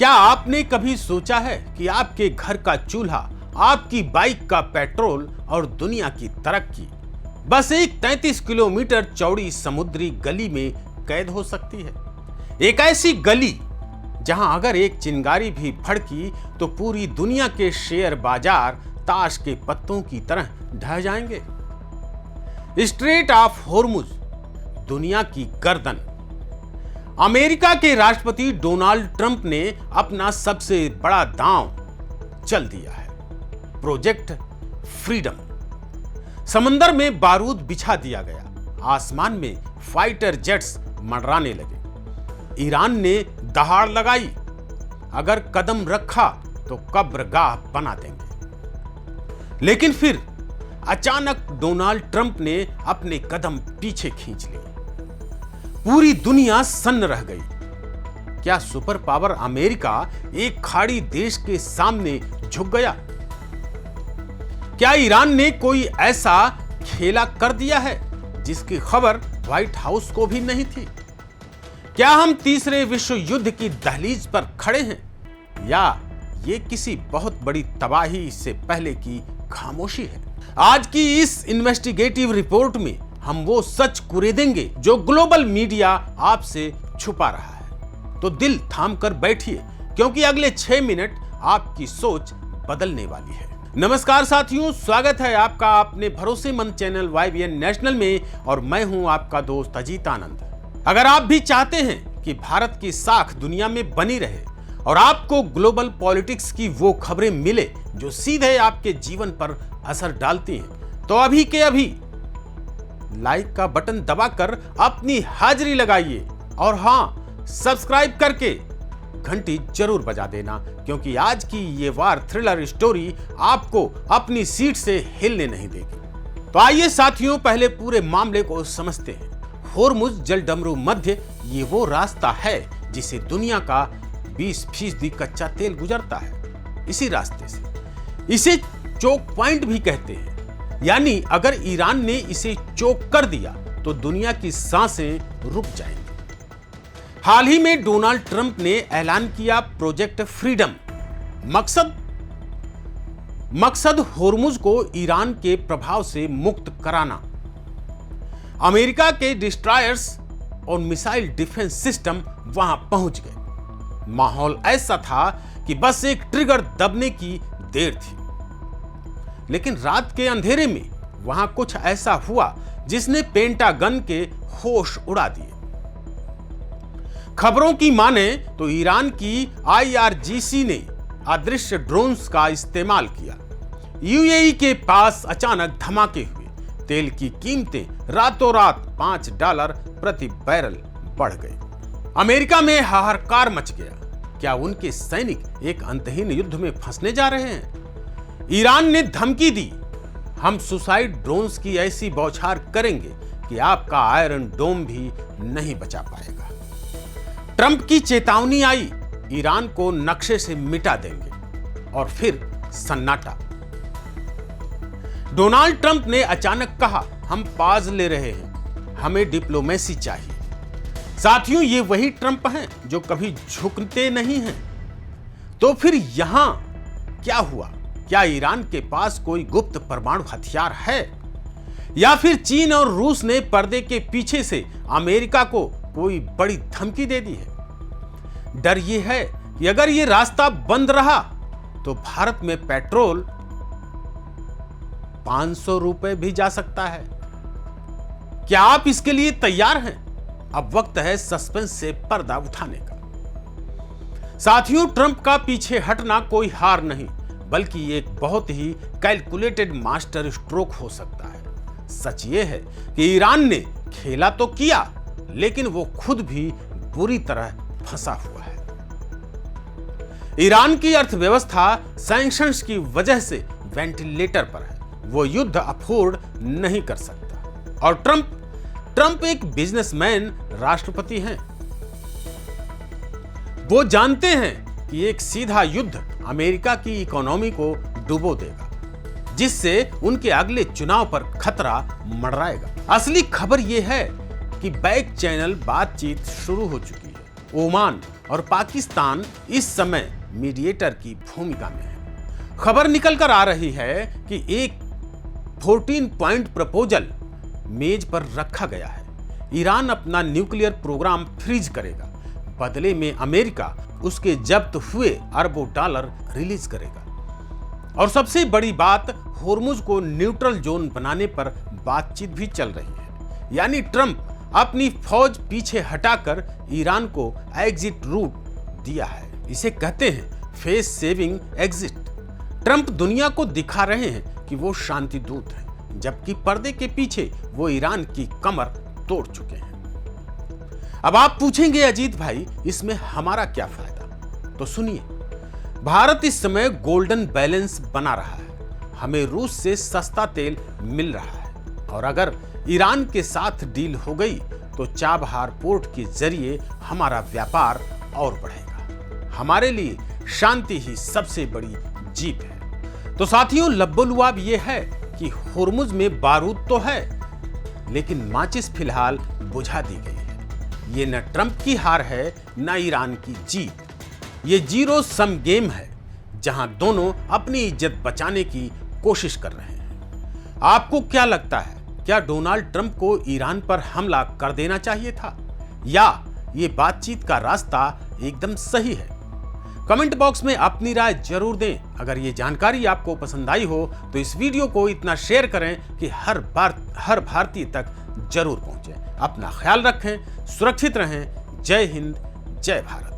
क्या आपने कभी सोचा है कि आपके घर का चूल्हा, आपकी बाइक का पेट्रोल और दुनिया की तरक्की बस एक 33 किलोमीटर चौड़ी समुद्री गली में कैद हो सकती है? एक ऐसी गली जहां अगर एक चिंगारी भी भड़की तो पूरी दुनिया के शेयर बाजार ताश के पत्तों की तरह ढह जाएंगे। स्ट्रेट ऑफ होर्मुज, दुनिया की गर्दन। अमेरिका के राष्ट्रपति डोनाल्ड ट्रंप ने अपना सबसे बड़ा दांव चल दिया है, प्रोजेक्ट फ्रीडम। समंदर में बारूद बिछा दिया गया, आसमान में फाइटर जेट्स मंडराने लगे। ईरान ने दहाड़ लगाई, अगर कदम रखा तो कब्रगाह बना देंगे। लेकिन फिर अचानक डोनाल्ड ट्रंप ने अपने कदम पीछे खींच लिए। पूरी दुनिया सन्न रह गई। क्या सुपर पावर अमेरिका एक खाड़ी देश के सामने झुक गया? क्या ईरान ने कोई ऐसा खेला कर दिया है जिसकी खबर व्हाइट हाउस को भी नहीं थी? क्या हम तीसरे विश्व युद्ध की दहलीज पर खड़े हैं, या ये किसी बहुत बड़ी तबाही से पहले की खामोशी है? आज की इस इन्वेस्टिगेटिव रिपोर्ट में हम वो सच कुरेदेंगे जो ग्लोबल मीडिया आपसे छुपा रहा है। तो दिल थाम कर बैठिए, क्योंकि अगले 6 मिनट आपकी सोच बदलने वाली है। नमस्कार साथियों, स्वागत है आपका अपने भरोसेमंद चैनल YBN नेशनल में, और मैं हूं आपका दोस्त अजीत आनंद। अगर आप भी चाहते हैं कि भारत की साख दुनिया में बनी रहे और आपको ग्लोबल पॉलिटिक्स की वो खबरें मिले जो सीधे आपके जीवन पर असर डालती हैं, तो अभी के अभी लाइक का बटन दबाकर अपनी हाजिरी लगाइए, और हां, सब्सक्राइब करके घंटी जरूर बजा देना, क्योंकि आज की ये वार थ्रिलर स्टोरी आपको अपनी सीट से हिलने नहीं देगी। तो आइए साथियों, पहले पूरे मामले को समझते हैं। होर्मुज जलडमरू मध्य ये वो रास्ता है जिसे दुनिया का 20% कच्चा तेल गुजरता है। इसी रास्ते से इसे चोक पॉइंट भी कहते हैं, यानी अगर ईरान ने इसे चोक कर दिया तो दुनिया की सांसें रुक जाएंगी। हाल ही में डोनाल्ड ट्रंप ने ऐलान किया प्रोजेक्ट फ्रीडम। मकसद होर्मुज को ईरान के प्रभाव से मुक्त कराना। अमेरिका के डिस्ट्रॉयर्स और मिसाइल डिफेंस सिस्टम वहां पहुंच गए। माहौल ऐसा था कि बस एक ट्रिगर दबने की देर थी। लेकिन रात के अंधेरे में वहां कुछ ऐसा हुआ जिसने पेंटागन के होश उड़ा दिए। खबरों की माने तो ईरान की IRGC ने अदृश्य ड्रोन्स का इस्तेमाल किया। UAE के पास अचानक धमाके हुए, तेल की कीमतें रातों रात $5 प्रति बैरल बढ़ गई। अमेरिका में हाहाकार मच गया। क्या उनके सैनिक एक अंतहीन युद्ध में फंसने जा रहे हैं? ईरान ने धमकी दी, हम सुसाइड ड्रोन्स की ऐसी बौछार करेंगे कि आपका आयरन डोम भी नहीं बचा पाएगा। ट्रंप की चेतावनी आई, ईरान को नक्शे से मिटा देंगे, और फिर सन्नाटा। डोनाल्ड ट्रंप ने अचानक कहा, हम पाज ले रहे हैं, हमें डिप्लोमेसी चाहिए। साथियों, ये वही ट्रंप हैं जो कभी झुकते नहीं हैं। तो फिर यहां क्या हुआ? क्या ईरान के पास कोई गुप्त परमाणु हथियार है, या फिर चीन और रूस ने पर्दे के पीछे से अमेरिका को कोई बड़ी धमकी दे दी है? डर यह है कि अगर यह रास्ता बंद रहा तो भारत में पेट्रोल 500 रुपए भी जा सकता है। क्या आप इसके लिए तैयार हैं? अब वक्त है सस्पेंस से पर्दा उठाने का। साथियों, ट्रंप का पीछे हटना कोई हार नहीं, बल्कि एक बहुत ही कैलकुलेटेड मास्टर स्ट्रोक हो सकता है। सच ये है कि ईरान ने खेला तो किया, लेकिन वो खुद भी बुरी तरह फंसा हुआ है। ईरान की अर्थव्यवस्था सैंक्शंस की वजह से वेंटिलेटर पर है। वो युद्ध अफोर्ड नहीं कर सकता। और ट्रंप एक बिजनेसमैन राष्ट्रपति हैं। वो जानते हैं कि एक सीधा युद्ध अमेरिका की इकोनॉमी को डुबो देगा, जिससे उनके अगले चुनाव पर खतरा मंडराएगा। असली खबर यह है कि बैक चैनल बातचीत शुरू हो चुकी है। ओमान और पाकिस्तान इस समय मीडिएटर की भूमिका में है। खबर निकल कर आ रही है कि एक 14 पॉइंट प्रपोजल मेज पर रखा गया है। ईरान अपना न्यूक्लियर प्रोग्राम फ्रीज करेगा, बदले में अमेरिका उसके जब्त हुए अरबों डॉलर रिलीज करेगा। और सबसे बड़ी बात, होर्मुज को न्यूट्रल जोन बनाने पर बातचीत भी चल रही है। यानी ट्रंप अपनी फौज पीछे हटाकर ईरान को एग्जिट रूट दिया है। इसे कहते हैं फेस सेविंग एग्जिट। ट्रंप दुनिया को दिखा रहे हैं कि वो शांति दूत हैं, जबकि पर्दे के पीछे वो ईरान की कमर तोड़ चुके हैं। अब आप पूछेंगे अजीत भाई, इसमें हमारा क्या फायदा? तो सुनिए, भारत इस समय गोल्डन बैलेंस बना रहा है। हमें रूस से सस्ता तेल मिल रहा है, और अगर ईरान के साथ डील हो गई तो चाबहार पोर्ट के जरिए हमारा व्यापार और बढ़ेगा। हमारे लिए शांति ही सबसे बड़ी जीत है। तो साथियों, लब्बो-लुआब ये है कि होर्मुज में बारूद तो है, लेकिन माचिस फिलहाल बुझा दी गई है। ये न ट्रंप की हार है, न ईरान की जीत। ये जीरो सम गेम है, जहां दोनों अपनी इज्जत बचाने की कोशिश कर रहे हैं। आपको क्या लगता है, क्या डोनाल्ड ट्रंप को ईरान पर हमला कर देना चाहिए था, या ये बातचीत का रास्ता एकदम सही है? कमेंट बॉक्स में अपनी राय जरूर दें। अगर ये जानकारी आपको पसंद आई हो तो इस वीडियो को इतना शेयर करें कि हर भारतीय तक जरूर पहुंचे। अपना ख्याल रखें, सुरक्षित रहें। जय हिंद, जय भारत।